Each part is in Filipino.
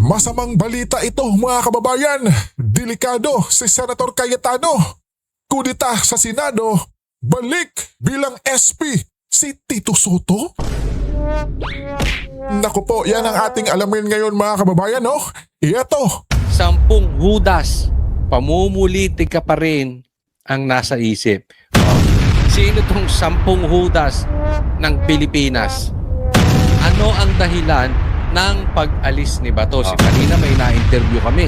Masamang balita ito mga kababayan. Delikado si Senator Cayetano. Kudita sa Senado, balik bilang SP si Tito Soto? Naku po, yan ang ating alamin ngayon mga kababayan, no? Ito. 10 Judas, pamumuliti ka pa rin ang nasa isip. Sino tong 10 Judas ng Pilipinas? Ano ang dahilan ng pag-alis ni Bato? Si kanina may na-interview kami.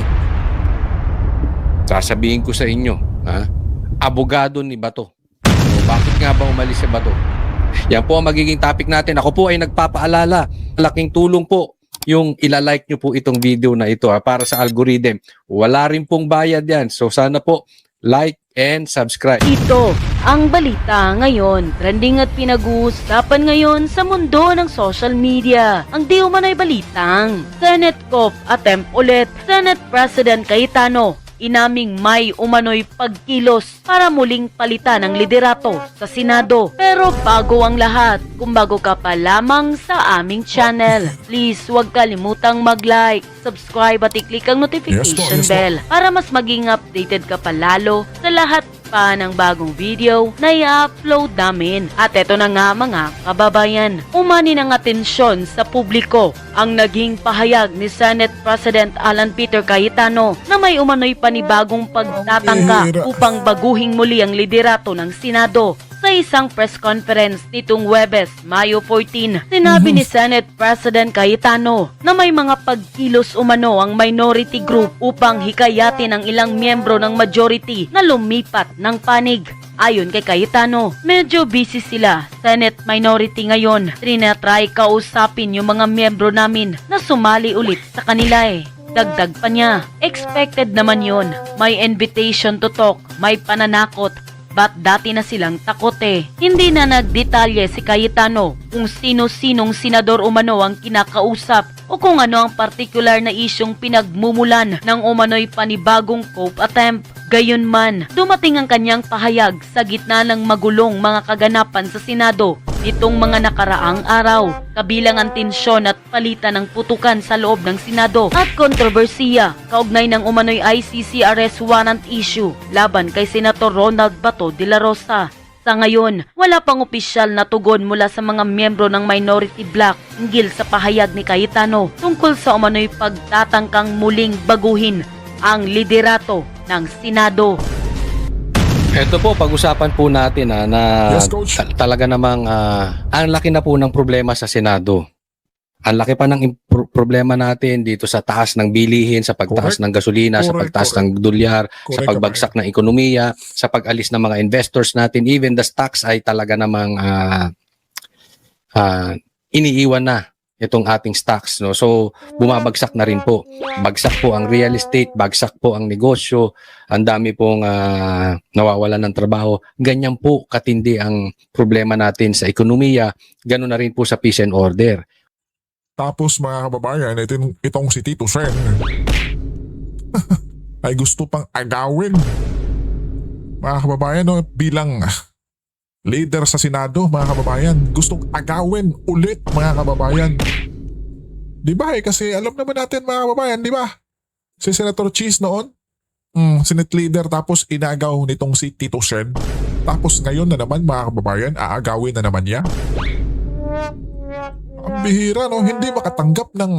Sasabihin ko sa inyo, abogado ni Bato. So, bakit nga ba umalis si Bato? Yan po ang magiging topic natin. Ako po ay nagpapaalala. Laking tulong po yung ilalike nyo po itong video na ito para sa algorithm. Wala rin pong bayad yan. So sana po like and subscribe. Ito ang balita ngayon. Trending at pinag-uusapan ngayon sa mundo ng social media. Ang di umano'y balitang Senate coup attempt ulit. Senate President Cayetano inaming may umano'y pagkilos para muling palitan ang liderato sa Senado. Pero bago ang lahat, kung bago ka pa lamang sa aming channel, please huwag kalimutang mag-like, subscribe at i-click ang notification bell para mas maging updated ka pa lalo sa lahat pa ng bagong video na i-upload namin. At eto na nga mga kababayan, umani ng atensyon sa publiko ang naging pahayag ni Senate President Alan Peter Cayetano na may umano'y panibagong pagtatangka upang baguhin muli ang liderato ng Senado. Sa isang press conference nitong Huwebes, Mayo 14, sinabi ni Senate President Cayetano na may mga pagkilos umano ang minority group upang hikayatin ang ilang miyembro ng majority na lumipat ng panig. Ayon kay Cayetano, medyo busy sila, Senate minority ngayon. Trinatry kausapin yung mga miyembro namin na sumali ulit sa kanila eh. Dagdag pa niya, expected naman yon. May invitation to talk, may pananakot. Ba't dati na silang takot eh? Hindi na nagdetalye si Cayetano kung sino-sinong senador umano ang kinakausap o kung ano ang partikular na isyong pinagmumulan ng umano'y panibagong coup attempt. Gayunman, dumating ang kanyang pahayag sa gitna ng magulong mga kaganapan sa Senado nitong mga nakaraang araw, kabilang ang tensyon at palitan ng putukan sa loob ng Senado at kontrobersiya kaugnay ng umano'y ICC arrest warrant issue laban kay Senator Ronald Bato de la Rosa. Sa ngayon, wala pang opisyal na tugon mula sa mga miyembro ng minority bloc hinggil sa pahayag ni Cayetano tungkol sa umano'y pagtatangkang muling baguhin ang liderato ng Senado. Ito po, pag-usapan po natin na Yes, Coach. talaga namang ang laki na po ng problema sa Senado. Ang laki pa ng problema natin dito sa taas ng bilihin, sa pagtaas ng gasolina, sa pagtaas ng dolyar, sa pagbagsak ng ekonomiya, sa pag-alis ng mga investors natin. Even the stocks ay talaga namang iniiwan na itong ating stocks, no? So bumabagsak na rin po. Bagsak po ang real estate, bagsak po ang negosyo, ang dami pong nawawalan ng trabaho. Ganyan po katindi ang problema natin sa ekonomiya, ganoon na rin po sa peace and order. Tapos mga kababayan, itong si Tito Sen ay gusto pang agawin. Mga kababayan, no, bilang leader sa Senado, mga kababayan, gustong agawin ulit mga kababayan. Di ba kasi alam naman natin mga kababayan, di ba? Si Senator Cheese noon, Senate leader, tapos inagaw nitong si Tito Sen. Tapos ngayon na naman mga kababayan, aagawin na naman niya. Ang bihira, no? Hindi makatanggap ng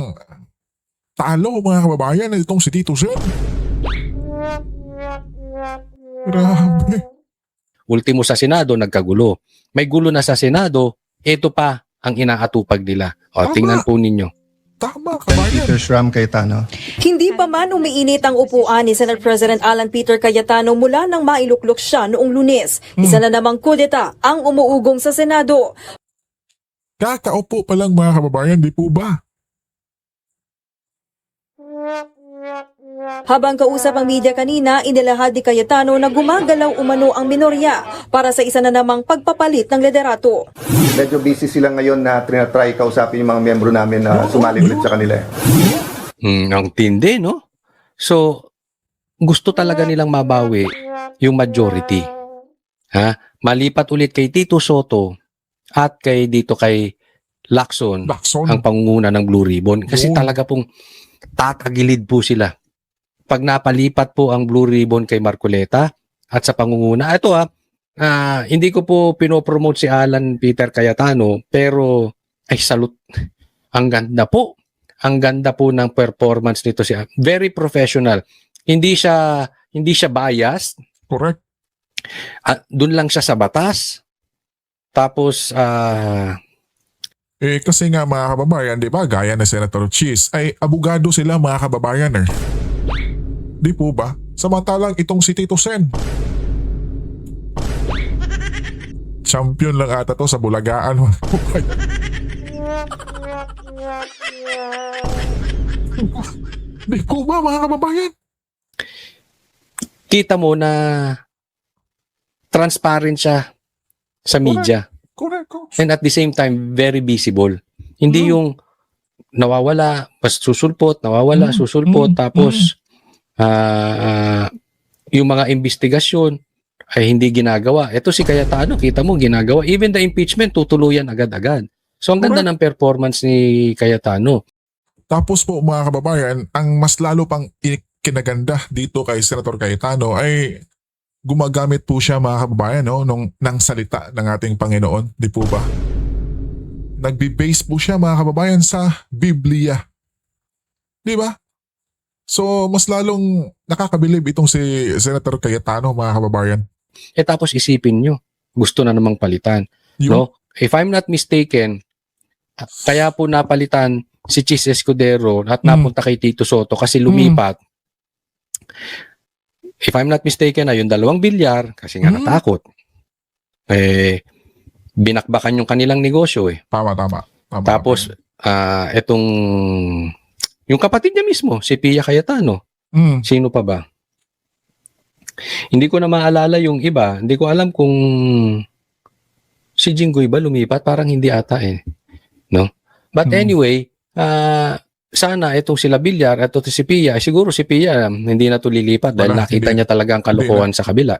talo mga kababayan itong si Tito Sen. Grabe. Ultimo sa Senado, nagkagulo. May gulo na sa Senado, ito pa ang inaatupag nila. O, tingnan po ninyo. Tama, kabayan. Peter Shram Cayetano. Hindi pa man umiinit ang upuan ni Senate President Alan Peter Cayetano mula nang mailuklok siya noong Lunes. Isa na namang kudeta ang umuugong sa Senado. Kakaupo pa lang mga kababayan, di po ba? Habang kausap ang media kanina, inilahad ni Cayetano na gumagalaw umano ang minorya para sa isa na namang pagpapalit ng liderato. Medyo busy sila ngayon na trinatry kausapin yung mga miyembro namin na sumali ulit sa kanila. Ang tindi, no? So, gusto talaga nilang mabawi yung majority. Malipat ulit kay Tito Soto at kay Lacson, ang pangunguna ng Blue Ribbon. Kasi talaga pong tatagilid po sila. Pag napalipat po ang blue ribbon kay Marcoleta at sa pangunguna, ito hindi ko po pinopromote si Alan Peter Cayetano, pero ay salute. Ang ganda po. Ang ganda po ng performance nito siya. Very professional. Hindi siya biased. Correct. Doon lang siya sa batas. Tapos Kasi nga mga kababayan, di ba, gaya na Senator Cheese, ay abogado sila mga kababayan eh. Di po ba? Samantalang itong si Tito Sen, champion lang ata to sa bulagaan mga kababayan. Di po ba mga kababayan? kita mo na transparent siya sa media. Correct. And at the same time, very visible. Hindi yung nawawala, pas susulpot, nawawala, susulpot, tapos yung mga investigasyon ay hindi ginagawa. Ito si Cayetano, kita mo, ginagawa. Even the impeachment, tutuluyan agad-agad. So, ang ganda ng performance ni Cayetano. Tapos po mga kababayan, ang mas lalo pang kinaganda dito kay Senator Cayetano ay gumagamit po siya mga kababayan ng salita ng ating Panginoon. Di po ba? Nagbe-base po siya mga kababayan sa Biblia. Di ba? So mas lalong nakakabilib itong si Senator Cayetano mga kababayan. Tapos isipin nyo, gusto na namang palitan. No? If I'm not mistaken, kaya po napalitan si Chis Escudero at napunta kay Tito Soto kasi lumipat. If I'm not mistaken na yung 2 bilyar kasi nga natakot. Binakbakan yung kanilang negosyo eh. Tama. Tapos etong yung kapatid niya mismo, si Pia Cayetano. Sino pa ba? Hindi ko na maalala yung iba. Hindi ko alam kung si Jinggoy ba lumipat, parang hindi ata eh. No? But anyway, sana itong sila Bilyar at ito si Pia, siguro si Pia hindi na to lilipat dahil nakita niya talaga ang kalokohan sa kabila.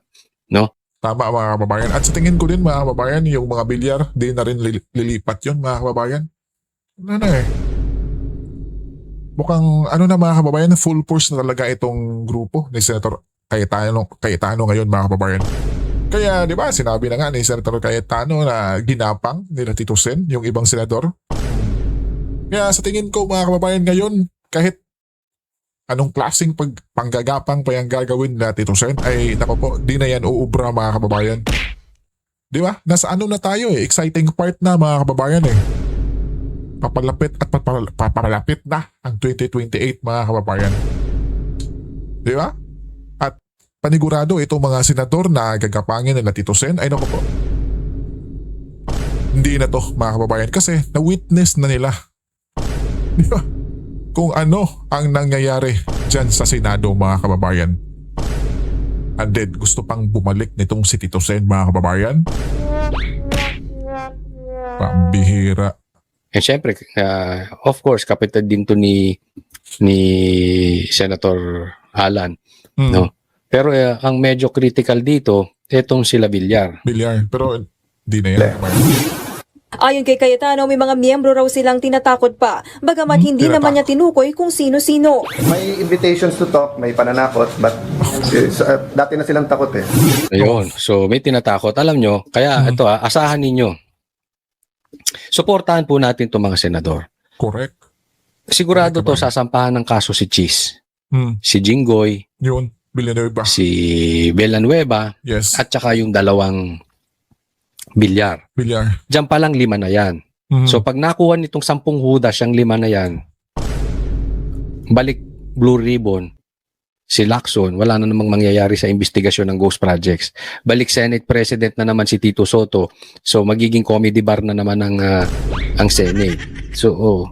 No? Tama mga kababayan. At sa tingin ko din mga kababayan, yung mga bilyar, di na rin lilipat yun mga kababayan. Mukhang mga kababayan, full force na talaga itong grupo ni Senator Cayetano ngayon mga kababayan. Kaya di ba sinabi na nga ni Senator Cayetano na ginapang nila Tito Sen, yung ibang senador. Kaya sa tingin ko mga kababayan ngayon, kahit anong klaseng panggagapang pa yung gagawin na Tito Sen, ay nako po, di na yan uubra mga kababayan. Di ba? Nasa na tayo eh, exciting part na mga kababayan eh. Papalapit at papalapit na ang 2028 mga kababayan. Di ba? At panigurado itong mga senador na gagapangin nila Tito Sen, ay nako po, hindi na to mga kababayan kasi na-witness na nila. Di ba? Kung ano ang nangyayari dyan sa Senado mga kababayan. And then gusto pang bumalik nitong si Tito Sen mga kababayan. Pambihira. Siyempre, of course, kapatid din to ni Senator Alan. No? Pero ang medyo critical dito, itong sila Bilyar. Pero di na yan. Ayon kay Cayetano, may mga miyembro raw silang tinatakot pa, bagamat hindi naman niya tinukoy kung sino-sino. May invitations to talk, may pananakot, but dati na silang takot eh. Ayun. So, may tinatakot. Alam nyo, kaya ito asahan ninyo. Suportahan po natin itong mga senador. Correct. Sigurado to sasampahan ng kaso si Chis, si Jinggoy, Yun, Villanueva. si Villanueva, Yes. at saka yung 2 Bilyar. Bilyar. Diyan pa lang 5 na yan. So pag nakuha nitong 10 hudas, yung 5 na yan, balik blue ribbon, si Lacson, wala na namang mangyayari sa investigasyon ng ghost projects. Balik Senate President na naman si Tito Soto. So magiging comedy bar na naman ang Senate. So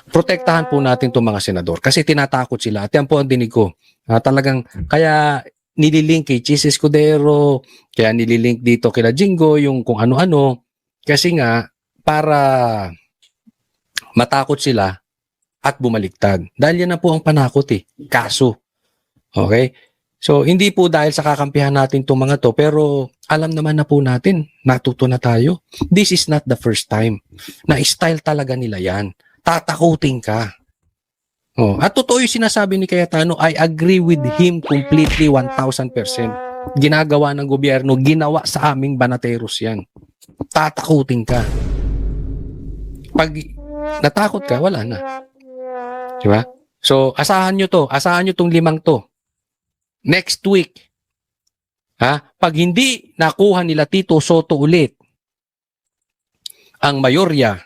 protektahan po natin itong mga senador kasi tinatakot sila. At yan po ang dinig ko. Talagang kaya nililink kay Chis Escudero, kaya nililink dito kila Jingo, yung kung ano-ano. Kasi nga, para matakot sila at bumaliktad. Dahil yan na po ang panakot eh. Kaso. Okay? So, hindi po dahil sa kakampihan natin itong mga to, pero alam naman na po natin, natuto na tayo. This is not the first time. Na style talaga nila yan. Tatakutin ka. At totoo yung sinasabi ni Cayetano, I agree with him completely 1,000%. Ginagawa ng gobyerno, ginawa sa aming banateros yan. Tatakutin ka. Pag natakot ka, wala na. Diba? So, asahan nyo tong 5 to. Next week, pag hindi nakuha nila Tito Soto ulit ang mayorya,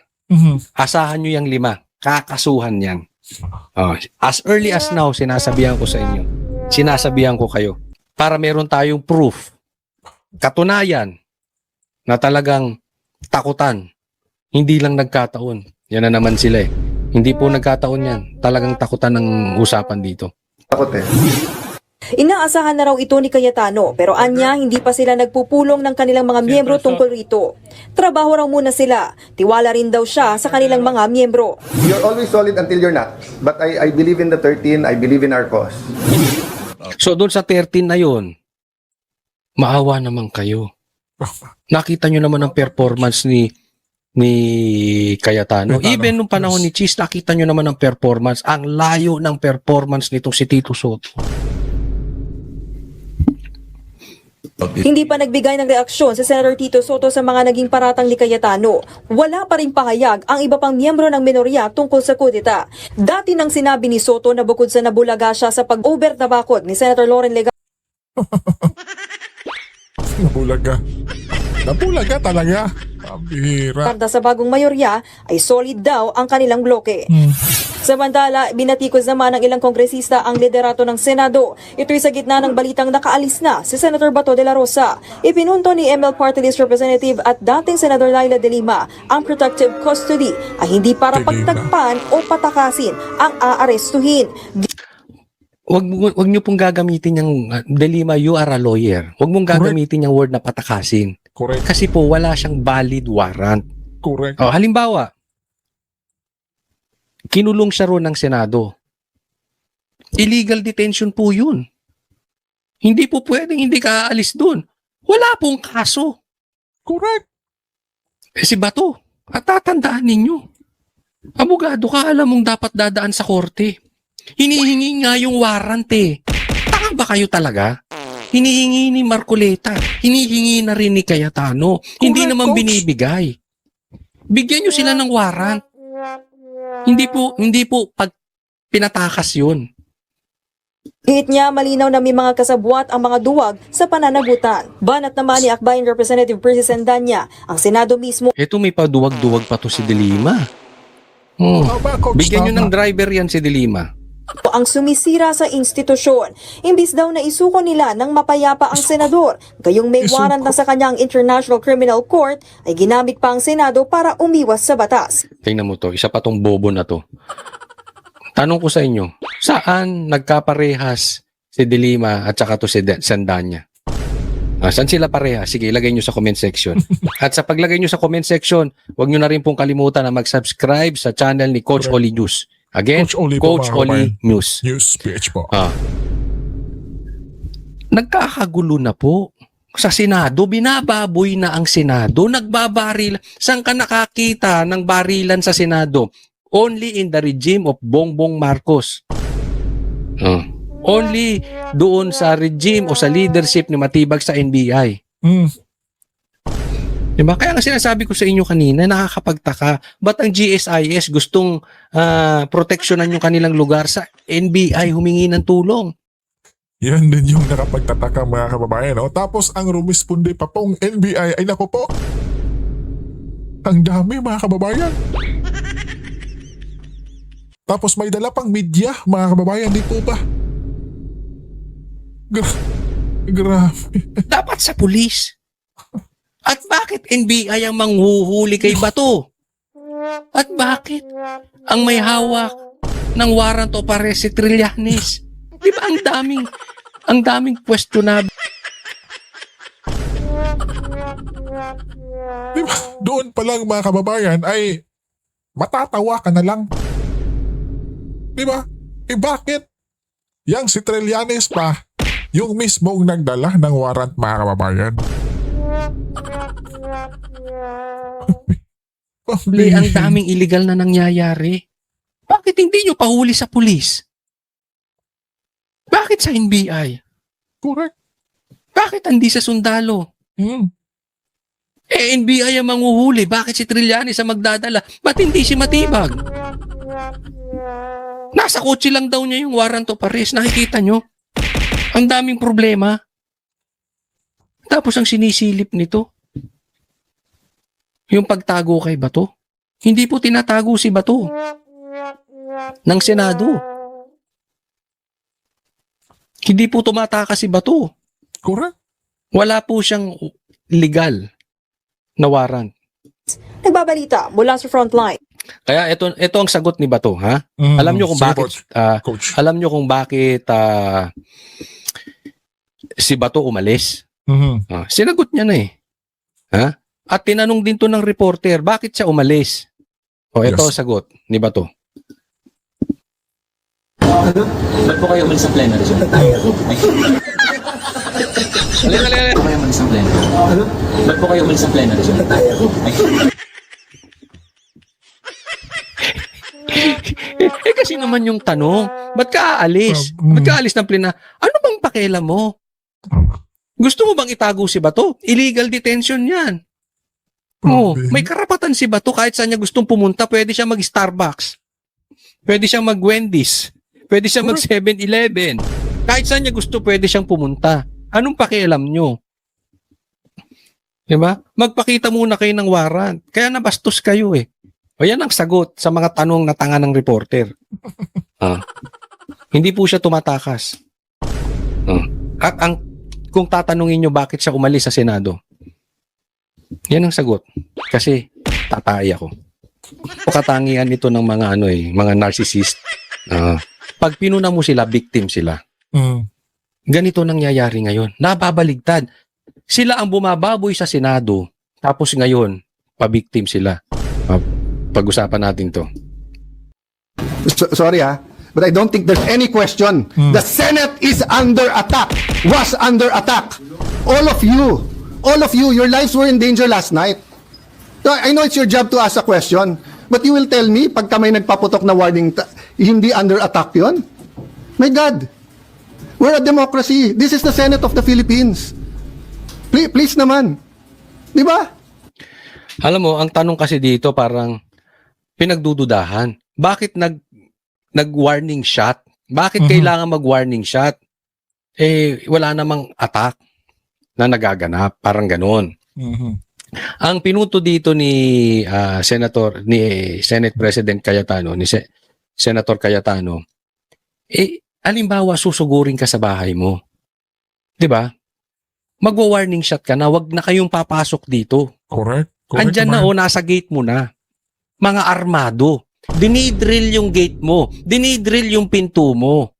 asahan nyo yung 5. Kakasuhan yan. As early as now, sinasabihan ko sa inyo. Sinasabihan ko kayo. Para meron tayong proof. Katunayan na talagang takutan. Hindi lang nagkataon. Yan na naman sila eh. Hindi po nagkataon yan. Talagang takutan ng usapan dito. Takot eh. Inaasahan na raw ito ni Cayetano pero anya hindi pa sila nagpupulong ng kanilang mga miyembro tungkol rito. Trabaho raw muna sila. Tiwala rin daw siya sa kanilang mga miyembro. You're always solid until you're not. But I believe in the 13. I believe in our cause. So doon sa 13 na yun, maawa naman kayo. Nakita nyo naman ang performance ni Cayetano. Even nung panahon ni Cheese, nakita nyo naman ang performance. Ang layo ng performance nitong si Tito Soto. Hindi pa nagbigay ng reaksyon si Senator Tito Soto sa mga naging paratang ni Cayetano. Wala pa ring pahayag ang iba pang miyembro ng minorya tungkol sa kudeta. Dati nang sinabi ni Soto na bukod sa nabulaga siya sa pag-over tabakod ni Senator Loren Legarreta, Nabulaga talaga. Ang bihira. sa bagong mayorya ay solid daw ang kanilang bloke. Samantala, binatikos naman ng ilang kongresista ang liderato ng Senado. Ito'y sa gitna ng balitang nakaalis na si Senator Bato de la Rosa. Ipinunto ni ML Party List Representative at dating Senador Laila de Lima ang protective custody ay hindi para pagtagpan o patakasin ang aarestuhin. Wag niyo pong gagamitin yung De Lima, you are a lawyer. Wag mong gagamitin yung word na patakasin. Correct. Kasi po wala siyang valid warrant. Correct. Halimbawa, kinulong siya ron ng Senado. Illegal detention po yun. Hindi po pwedeng hindi ka aalis doon. Wala pong kaso. Correct. Si Bato, at tatandaan ninyo. Abogado ka, alam mong dapat dadaan sa korte. Hinihingi nga yung warrant eh. Taka ba kayo talaga? Hinihingi ni Marcoleta. Hinihingi na rin ni Cayetano. Hindi naman Coach. binibigay. Bigyan nyo sila ng warrant. Hindi po pag pinatakas yun. Hit niya malinaw na may mga kasabwat ang mga duwag sa pananagutan. Banat naman ni Akbayan Representative Percy Sandanya, ang Senado mismo Ito may paduwag-duwag pa to si De Lima. Tama, Coach. Bigyan nyo Tama. ng driver yan si De Lima. ang sumisira sa institusyon. Imbis daw na isuko nila ng mapayapa ang senador, gayong may Isuko. warrant na sa kanyang International Criminal Court ay ginamit pa ang Senado para umiwas sa batas. Tingnan mo to, isa pa tong bobo na to. Tanong ko sa inyo, saan nagkaparehas si De Lima at saka to si Sandanya? Saan sila parehas? Sige, ilagay nyo sa comment section. At sa paglagay nyo sa comment section, huwag nyo na rin pong kalimutan na mag-subscribe sa channel ni Coach Correct. Oli News. Again, Coach Oli po, Coach mga Oli kabayan. News. News PH po. Nagkakagulo na po. Sa Senado, binababoy na ang Senado. Nagbabaril. Saan ka nakakita ng barilan sa Senado? Only in the regime of Bongbong Marcos. Only doon sa regime o sa leadership ni Matibag sa NBI. Diba? Kaya nga sinasabi ko sa inyo kanina, nakakapagtaka. Ba't ang GSIS gustong proteksyonan yung kanilang lugar sa NBI humingi ng tulong? Yan din yung nakapagtataka mga kababayan. No? Tapos ang rumisponde pa pong NBI ay naku po. Ang dami mga kababayan. Tapos may dala pang media mga kababayan. Di po ba? Grabe. Dapat sa pulis. At bakit NBI ang manghuhuli kay Bato? At bakit ang may hawak ng warrant of arrest si Trillanes? Di ba ang daming questionable. Diba? Doon pa lang mga kababayan ay matatawa ka na lang. Diba? Bakit? Yang si Trillanes pa, yung mismong nagdala ng warrant mga kababayan. Ang daming illegal na nangyayari. Bakit hindi nyo pahuli sa pulis? Bakit sa NBI? Correct. Bakit hindi sa sundalo? Mm. NBI ang manguhuli. Bakit si Trillanes ang magdadala? Ba't hindi si Matibag? Nasa kotse lang daw niya yung warrant of arrest. Nakikita nyo? Ang daming problema. Tapos ang sinisilip nito, yung pagtago kay Bato. Hindi po tinatago si Bato ng Senado. Hindi po tumatakas si Bato. Correct. Wala po siyang legal na warrant. Nagbabalita mula sa frontline. Kaya ito ang sagot ni Bato, ha? Alam niyo kung Sige, bakit Coach. alam niyo kung bakit si Bato umalis? Mhm. Sinagot niya na eh. Ha? At tinanong din to ng reporter, bakit siya umalis? O ito Yes. ang sagot ni Bato. Ba't po kayo umalis sa plenary? Ba't po kayo umalis sa plenary? Ba't po kayo umalis sa plenary? Kasi naman yung tanong, ba't ka aalis? Ba't ka aalis ng plena? Ano bang pakialam mo? Gusto mo bang itago si Bato? Illegal detention yan. Oh, Grabe. may karapatan si Bato kahit saan niya gustong pumunta. Pwede siya mag-Starbucks. Pwede siyang mag-Wendy's. Pwede siyang mag-7-Eleven. Kahit saan niya gusto, pwede siyang pumunta. Anong pakialam nyo? Diba? Magpakita muna kayo ng warrant. Kaya nabastos kayo eh. O yan ang sagot sa mga tanong na tanga ng reporter. Hindi po siya tumatakas. At kung tatanungin nyo bakit siya umalis sa Senado, yan ang sagot. Kasi tatay ako. Katangian nito ng mga mga narcissist. Pag pinuna mo sila, victim sila. Mm. Ganito nangyayari ngayon. Nababaligtad. Sila ang bumababoy sa Senado. Tapos ngayon, pa-victim sila. Pag-usapan natin to. Sorry but I don't think there's any question. The Senate is under attack. Was under attack. All of you, your lives were in danger last night. So, I know it's your job to ask a question, but you will tell me, pagka may nagpaputok na warning, hindi under attack yon? My God. We're a democracy. This is the Senate of the Philippines. Please naman. Di ba? Alam mo, ang tanong kasi dito parang pinagdududahan. Bakit nag-warning shot? Bakit kailangan mag-warning shot? Wala namang attack na nagaganap. Parang ganon. Mhm. Ang pinuto dito ni Senate President Cayetano, Senator Cayetano, alimbawa susugurin ka sa bahay mo. 'Di ba? Magwa-warning shot ka na, wag na kayong papasok dito. Correct. Andyan na nasa gate mo na. Mga armado. Dinidrill yung gate mo. Dinidrill yung pinto mo.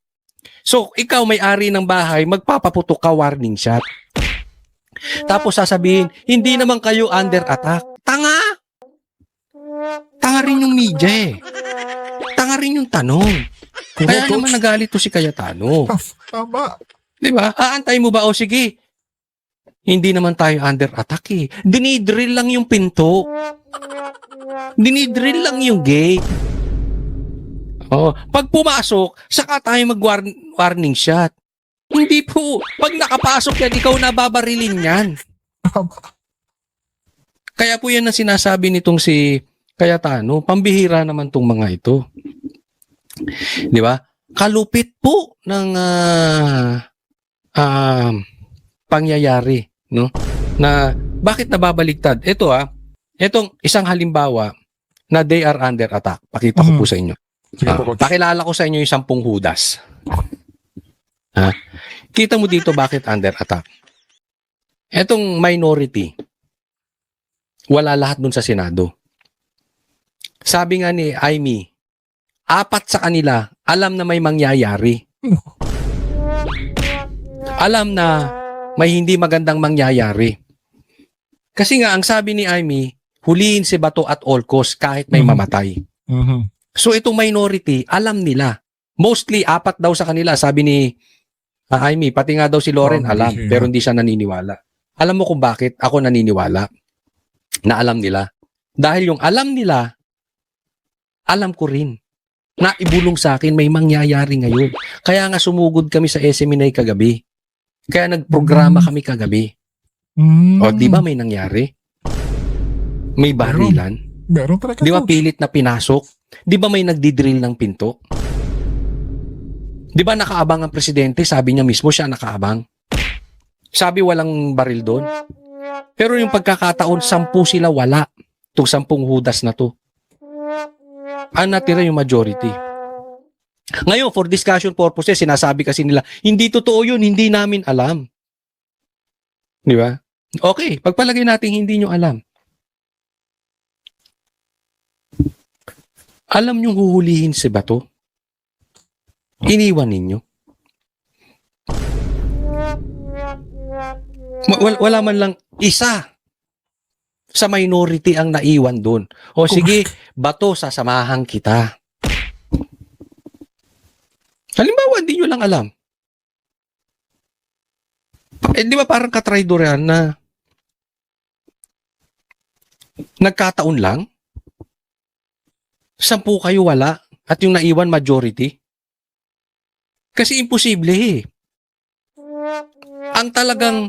So, ikaw may-ari ng bahay, magpapaputok ka warning shot. Tapos sasabihin, hindi naman kayo under attack. Tanga! Tanga rin yung media eh. Tanga rin yung tanong. Kaya Coach. naman nagalit to si Cayetano. Tama. Di ba? Aantay mo ba? O sige. Hindi naman tayo under attack eh. Dinidrill lang yung pinto. Dinidrill lang yung gate. Oh, pag pumasok, saka tayo mag-warning shot. Hindi po. Pag nakapasok yan, ikaw nababarilin yan. Tama. Kaya po yan ang sinasabi nitong si Cayetano. Pambihira naman tong mga ito. Di ba? Kalupit po ng pangyayari, no? Na bakit nababaligtad? Ito itong isang halimbawa na they are under attack. Pakita ko po sa inyo. Sige po, Coach. Pakilala ko sa inyo yung 10 Judas. Kita mo dito bakit under attack. Etong minority, wala lahat dun sa Senado. Sabi nga ni Amy, 4 sa kanila, alam na may mangyayari. Alam na may hindi magandang mangyayari. Kasi nga, ang sabi ni Amy, huliin si Bato at all cost kahit may mamatay. Mhm. So itong minority, alam nila. Mostly, 4 daw sa kanila. Sabi ni Amy, pati nga daw si Lauren alam, pero hindi siya naniniwala. Alam mo kung bakit ako naniniwala na alam nila? Dahil yung alam nila, alam ko rin. na ibulong sa akin may mangyayari ngayon. Kaya nga sumugod kami sa SMNI kagabi. Kaya nagprograma kami kagabi. O, di ba may nangyari? May barilan. Meron talaga, Di ba Coach. pilit na pinasok? Di ba may nagdidrill ng pinto? Di ba nakaabang ang presidente? Sabi niya mismo siya nakaabang. Sabi walang baril doon. Pero yung pagkakataon, 10 sila wala. Itong 10 hudas na to. Ang natira yung majority. Ngayon, for discussion purposes, sinasabi kasi nila, hindi totoo yun, hindi namin alam. Di ba? Okay, pagpalagay natin hindi nyo alam. Alam nyo huhulihin si Bato? Iniwan ninyo? Wala man lang isa sa minority ang naiwan doon. O sige, Bato, sasamahan kita. Halimbawa, hindi nyo lang alam. Di ba parang katraidor yan na nagkataon lang? 10 kayo wala at yung naiwan majority? Kasi imposible eh. Ang talagang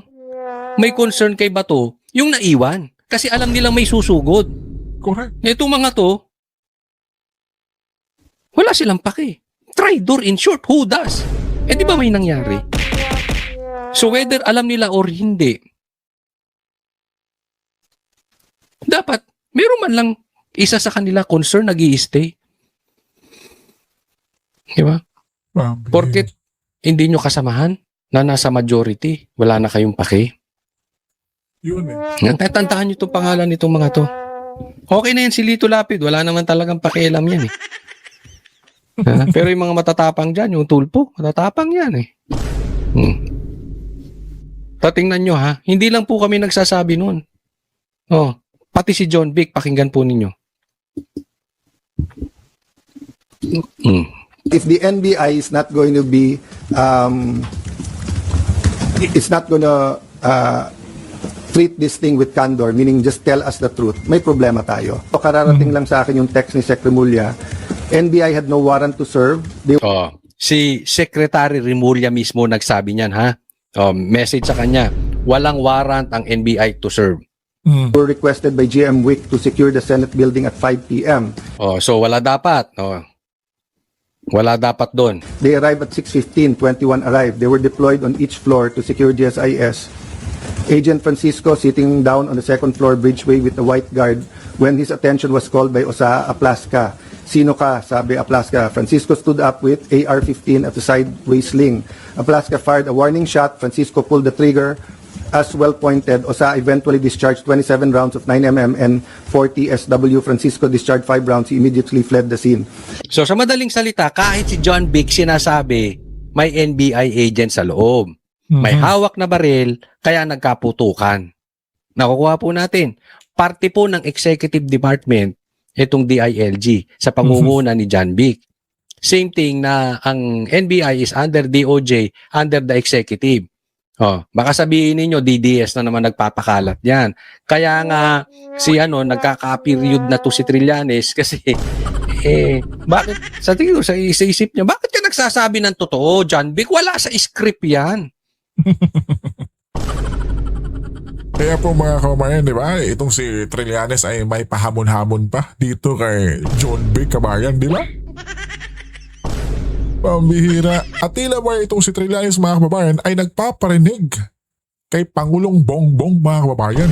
may concern kay Bato, yung naiwan. Kasi alam nilang may susugod. Correct. Itong mga to, wala silang pake. Traidor in short, who does? Di ba may nangyari? So whether alam nila or hindi, dapat meron man lang isa sa kanila concern nag-i-stay. Di ba? Porket hindi nyo kasamahan na nasa majority, wala na kayong pake. Yun eh. Tandaan nyo itong pangalan nitong mga to. Okay na yan si Lito Lapid, wala naman talagang pakialam yan eh. Pero yung mga matatapang dyan, yung tulpo, matatapang yan eh. Tatingnan nyo ha, hindi lang po kami nagsasabi nun. Oh, pati si John Vic, pakinggan po ninyo. If the NBI is not going to be, it's not going to treat this thing with candor, meaning just tell us the truth, may problema tayo. So, kararating lang sa akin yung text ni Sec. Remulla, NBI had no warrant to serve. They Si Secretary Remulla mismo nagsabi niyan ha. Message sa kanya, walang warrant ang NBI to serve. were requested by GM Wick to secure the Senate building at 5 p.m. So wala dapat. Wala dapat doon. They arrived at 6:15, 21 arrived. They were deployed on each floor to secure GSIS. Agent Francisco sitting down on the second floor bridgeway with the white guard when his attention was called by Osa Aplaska. Sino ka? Sabi Aplaska. Francisco stood up with AR-15 at the sideways sling. Aplaska fired a warning shot. Francisco pulled the trigger. As well pointed, Osa eventually discharged 27 rounds of 9mm and 40 SW. Francisco discharged 5 rounds. He immediately fled the scene. So sa madaling salita, kahit si John Vic sinasabi, may NBI agent sa loob. May hawak na baril, kaya nagkaputukan. Nakukuha po natin. Parte po ng executive department, itong DILG, sa pangunguna ni John Vic. Same thing na ang NBI is under DOJ, under the executive. Baka sabihin ninyo, DDS na naman nagpapakalat yan. Kaya nga, nagkaka-period na to si Trillanes kasi, bakit, sa tingin ko, sa isip niya, bakit ka nagsasabi ng totoo, John Vic? Wala sa script yan. Kaya po mga kababayan, di ba? Itong si Trillanes ay may pahamon-hamon pa dito kay John Vic, kabayan, di ba? Pambihira. At tila ba itong si Trillanes, mga kababayan, ay nagpaparinig kay Pangulong Bongbong, mga kababayan,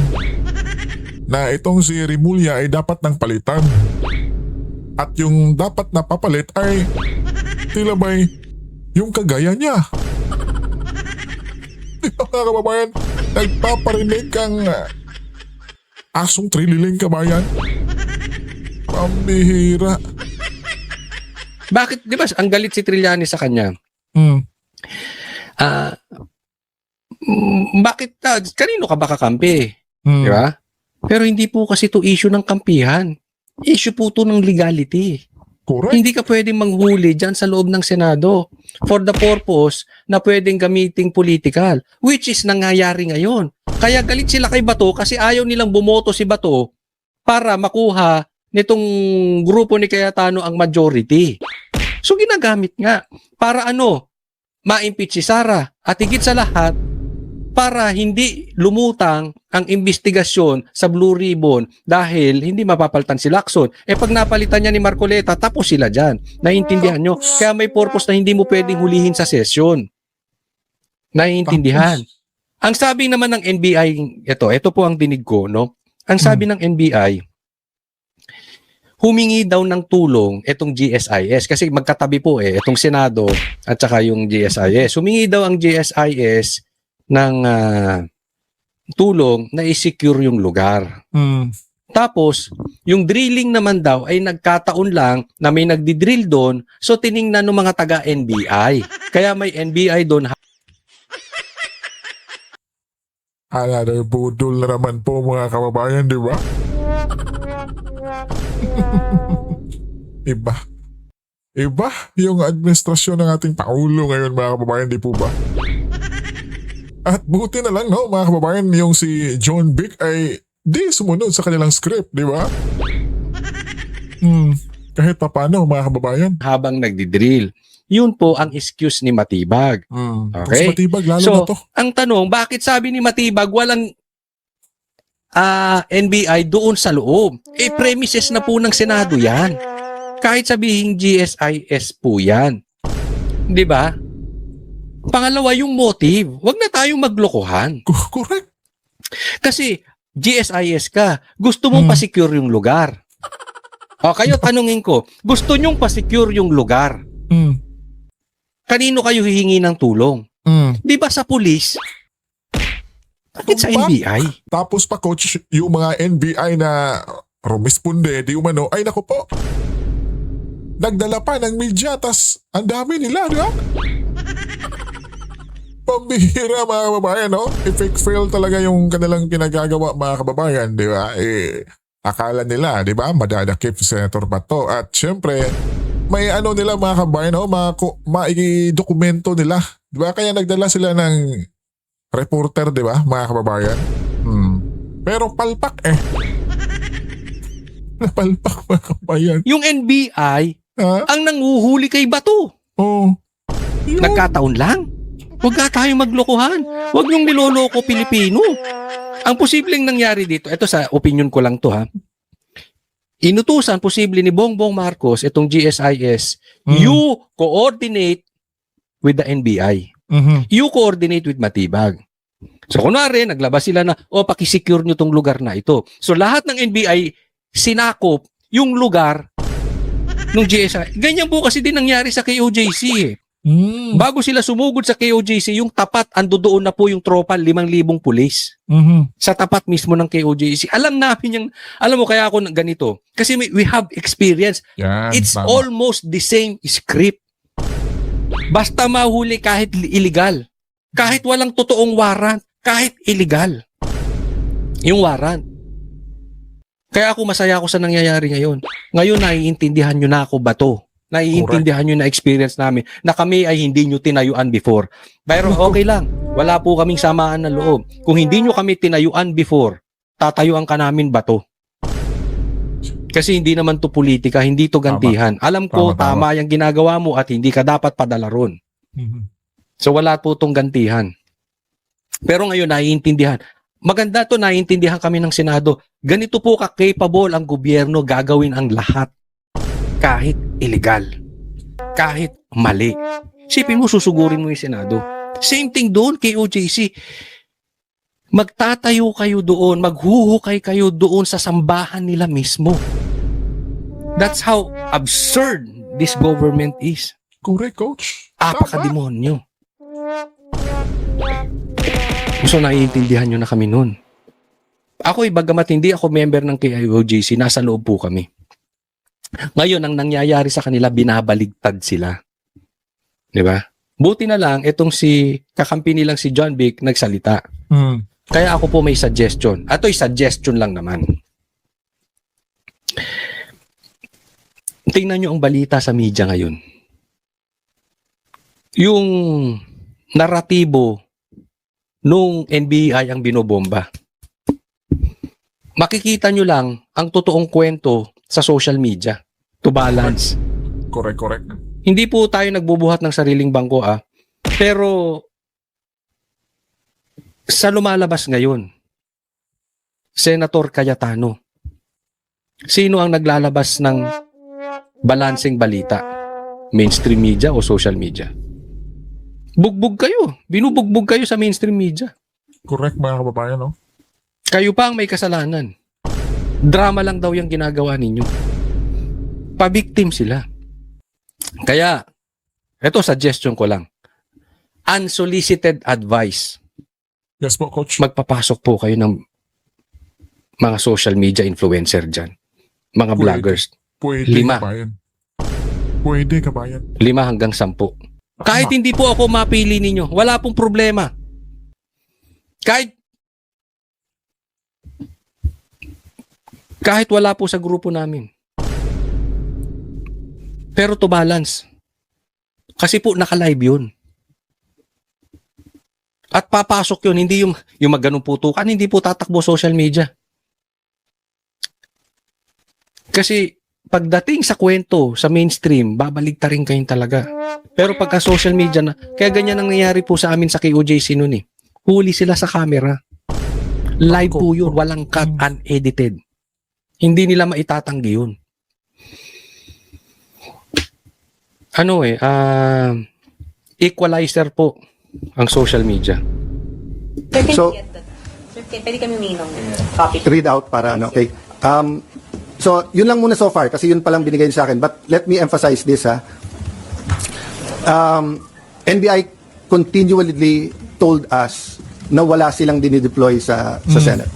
na itong si Remulla ay dapat nang palitan. At yung dapat na papalit ay tila ba yung kagaya niya. Di ba mga kababayan? Nagpaparinig kang asong trililing, kabayan. Pambihira. Bakit, di ba, ang galit si Trillanes sa kanya? Bakit, kanino ka ba kakampi? Di ba? Pero hindi po kasi to issue ng kampihan. Issue po to ng legality. Correct. Hindi ka pwedeng manghuli dyan sa loob ng Senado for the purpose na pwedeng gamiting political, which is nangyayari ngayon. Kaya galit sila kay Bato kasi ayaw nilang bumoto si Bato para makuha nitong grupo ni Cayetano ang majority. So ginagamit nga para ano, ma-impeach si Sara at higit sa lahat para hindi lumutang ang investigasyon sa Blue Ribbon dahil hindi mapapalitan si Lacson. Pag napalitan niya ni Marcoleta, tapos sila dyan. Naiintindihan nyo? Kaya may purpose na hindi mo pwedeng hulihin sa session. Naiintindihan? Ang sabi naman ng NBI, ito po ang dinig ko, no? Ang sabi ng NBI, humingi daw ng tulong itong GSIS kasi magkatabi po itong Senado at saka yung GSIS. Humingi daw ang GSIS ng tulong na i-secure yung lugar. Tapos, yung drilling naman daw ay nagkataon lang na may nagdi-drill doon, so tiningnan ng mga taga-NBI. Kaya may NBI doon. Another budol na naman po mga kababayan, di ba? Iba. Iba yung administrasyon ng ating Pangulo ngayon mga kababayan, di po ba? At buti na lang, no, mga kababayan, yung si John Vic ay di sumunod sa kanilang script, di ba? Kahit pa paano, mga kababayan. Habang nagdi-drill. Yun po ang excuse ni Matibag. Mas matibag lalo So, na to. ang tanong, bakit sabi ni Matibag walang NBI doon sa loob? Premises na po ng Senado yan. Kahit sabihin GSIS po yan. Di ba? Pangalawa, yung motive. Huwag na tayong maglokohan. Correct. Kasi GSIS ka, gusto mong pa-secure yung lugar. O kayo, tanungin ko, gusto nyong pa-secure yung lugar. Kanino kayo hihingi ng tulong? Di ba sa pulis? Bakit sa Tumpak. NBI? Tapos pa coach, yung mga NBI na rumisponde, di umano, ay naku po. Nagdala pa ng media, tas ang dami nila, di ba? Pambihira mga kababayan, no? Fake fail talaga yung kanilang pinagagawa mga kababayan, di ba? Akala nila, di ba? Madadakip si Senator Bato. At syempre, may ano nila mga kababayan, no? Maidokumento nila. Di ba? Kaya nagdala sila ng reporter, di ba? Mga kababayan. Pero palpak Napalpak mga kababayan. Yung NBI, Ha? ang nanguhuli kay Bato. Oh. Yun. Nagkataon lang. Huwag nga tayong maglokohan. Huwag niyong niloloko Pilipino. Ang posibleng nangyari dito, ito sa opinion ko lang to ha, inutusan posible ni Bongbong Marcos itong GSIS, you coordinate with the NBI. You coordinate with Matibag. So kunwari, naglabas sila na, pakisecure nyo tong lugar na ito. So lahat ng NBI, sinakop yung lugar ng GSI. Ganyan po kasi din nangyari sa KOJC eh. Bago sila sumugod sa KOJC, yung tapat, ando doon na po yung tropa, 5,000 pulis. Sa tapat mismo ng KOJC. Alam namin yung, alam mo kaya ako ganito. Kasi we have experience. Yan, It's tama. almost the same script. Basta mahuli kahit illegal. Kahit walang totoong warrant. Kahit illegal. Yung warrant. Kaya ako masaya ako sa nangyayari ngayon. Ngayon naiintindihan nyo na ako ba to? Naiintindihan nyo na experience namin na kami ay hindi nyo tinayuan before. Pero okay lang. Wala po kaming samaan na loob. Kung hindi nyo kami tinayuan before, tatayuan ka namin ba to? Kasi hindi naman to politika, hindi to gantihan. Alam ko, tama yung ginagawa mo at hindi ka dapat padala ron. So wala po tong gantihan. Pero ngayon naiintindihan. Maganda to, naiintindihan kami ng Senado. Ganito po ka-capable ang gobyerno gagawin ang lahat. Kahit illegal. Kahit mali. Sipin mo, susugurin mo yung Senado. Same thing doon kay OJC. Magtatayo kayo doon, maghuhukay kayo doon sa sambahan nila mismo. That's how absurd this government is. Correct, coach. Apakademonyo. So naiintindihan nyo na kami noon. Ako bagamat hindi ako member ng KIOJC, nasa loob po kami. Ngayon, ang nangyayari sa kanila, binabaligtad sila. Di ba? Buti na lang, itong kakampi nilang si John Vic, nagsalita. Kaya ako po may suggestion. Ito'y suggestion lang naman. Tingnan nyo ang balita sa media ngayon. Yung naratibo nung NBI ang binobomba. Makikita nyo lang ang totoong kwento sa social media to balance. Correct. Hindi po tayo nagbubuhat ng sariling bangko pero sa lumalabas ngayon, Senator Cayetano, sino ang naglalabas ng balanseng balita? Mainstream media o social media? Bugbog kayo. Binubugbog kayo sa mainstream media. Correct mga kababayan, no? Kayo pa ang may kasalanan. Drama lang daw yung ginagawa ninyo. Pabiktim sila. Kaya, eto suggestion ko lang. Unsolicited advice. Yes po, Coach. Magpapasok po kayo ng mga social media influencer dyan. Mga Pwede. vloggers. Pwede, 5. kabayan. Pwede, kabayan. 5 hanggang 10. Kahit hindi po ako mapili ninyo, wala pong problema. Kahit wala po sa grupo namin. Pero to balance. Kasi po naka-live yun. At papasok yun, hindi yung magganong putukan, hindi po tatakbo social media. Kasi pagdating sa kwento, sa mainstream, babaligtarin kayong talaga. Pero pagka social media na, kaya ganyan ang nangyari po sa amin sa KOJC noon eh. Huli sila sa camera. Live po yun, walang cut, unedited. Hindi nila maitatanggi yun. Equalizer po ang social media. Sir, can So- you get that? Sir, pwede kami humingi ng copy. Read out para ano, okay. So, yun lang muna so far kasi yun palang binigay niyo sa akin. But let me emphasize this NBI continually told us na wala silang dinideploy sa Senate.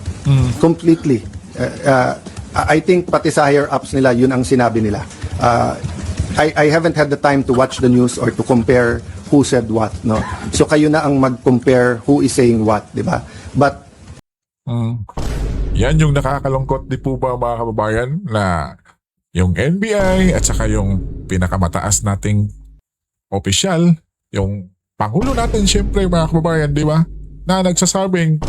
Completely. I think pati sa higher ups nila, yun ang sinabi nila. I haven't had the time to watch the news or to compare who said what, no? So kayo na ang mag-compare who is saying what, di ba? But Yan yung nakakalungkot di po ba mga kababayan na yung NBI at saka yung pinakamataas nating opisyal, yung Pangulo natin syempre mga kababayan, di ba? Na nagsasabing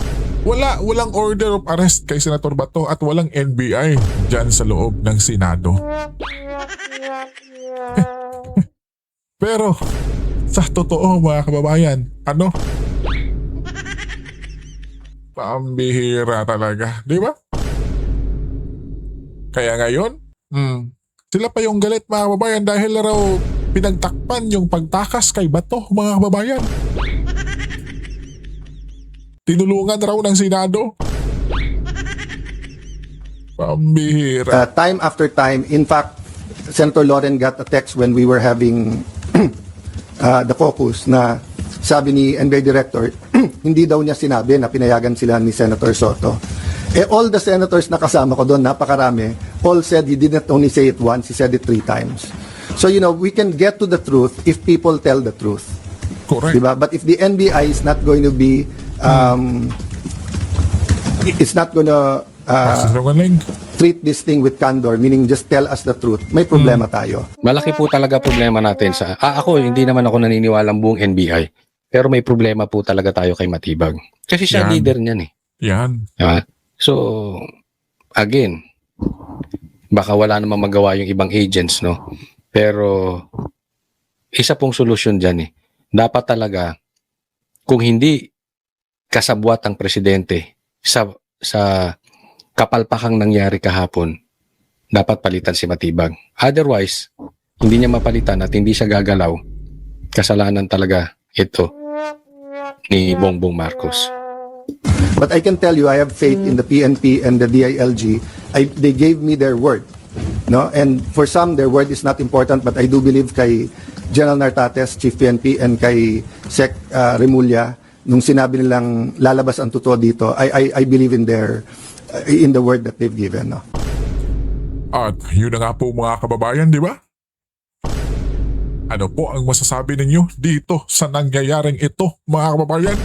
walang order of arrest kay Senator Bato at walang NBI dyan sa loob ng Senado. Pero sa totoo mga kababayan, pambihira talaga, di ba? Kaya ngayon, sila pa yung galit mga kababayan dahil raw pinagtakpan yung pagtakas kay Bato mga kababayan. Tinulungan raw ng Senado. Pambihira. time after time, in fact, Senator Loren got a text when we were having the caucus na sabi ni NBI Director, hindi daw niya sinabi na pinayagan sila ni Senator Soto. All the senators na kasama ko doon, napakarami, all said he didn't only say it once, he said it 3 times. So, we can get to the truth if people tell the truth. Correct. Diba? But if the NBI is not going to be, it's not going to Sinungaling. treat this thing with candor, meaning just tell us the truth, may problema tayo. Malaki po talaga problema natin sa ako hindi naman ako naniniwalang buong NBI. Pero may problema po talaga tayo kay Matibag. Kasi siya Yan. leader niyan eh. Yan. Diba? So again, baka wala namang magawa yung ibang agents, no? Pero isa pong solusyon diyan eh. Dapat talaga kung hindi kasabwat ang presidente sa kapalpakang nangyari kahapon, dapat palitan si Matibag. Otherwise, hindi niya mapalitan at hindi siya gagalaw. Kasalanan talaga ito ni Bongbong Marcos. But I can tell you, I have faith in the PNP and the DILG. They gave me their word. No? And for some, their word is not important, but I do believe kay General Nartates, Chief PNP, and kay Sec Remulla, nung sinabi nilang lalabas ang totoo dito, I believe in the word that they've given. No? At yun na nga po mga kababayan, di ba? Ano po ang masasabi ninyo dito sa nangyayaring ito mga kababayan?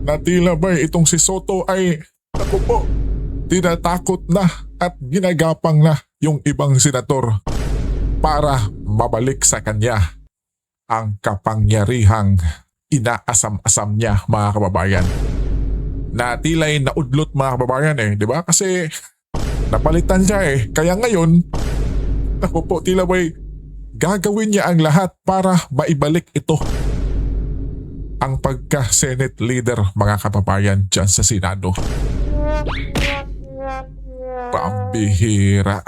Na tila ba itong si Soto ay, ako po, tinatakot na at ginagapang na yung ibang senator para mabalik sa kanya ang kapangyarihang inaasam-asam niya mga kababayan. Na tila'y naudlot mga kababayan di ba? Kasi napalitan siya kaya ngayon, ako po, tila ba'y gagawin niya ang lahat para maibalik ito. Ang pagka-Senate leader, mga kababayan, dyan sa Senado. Pambihira.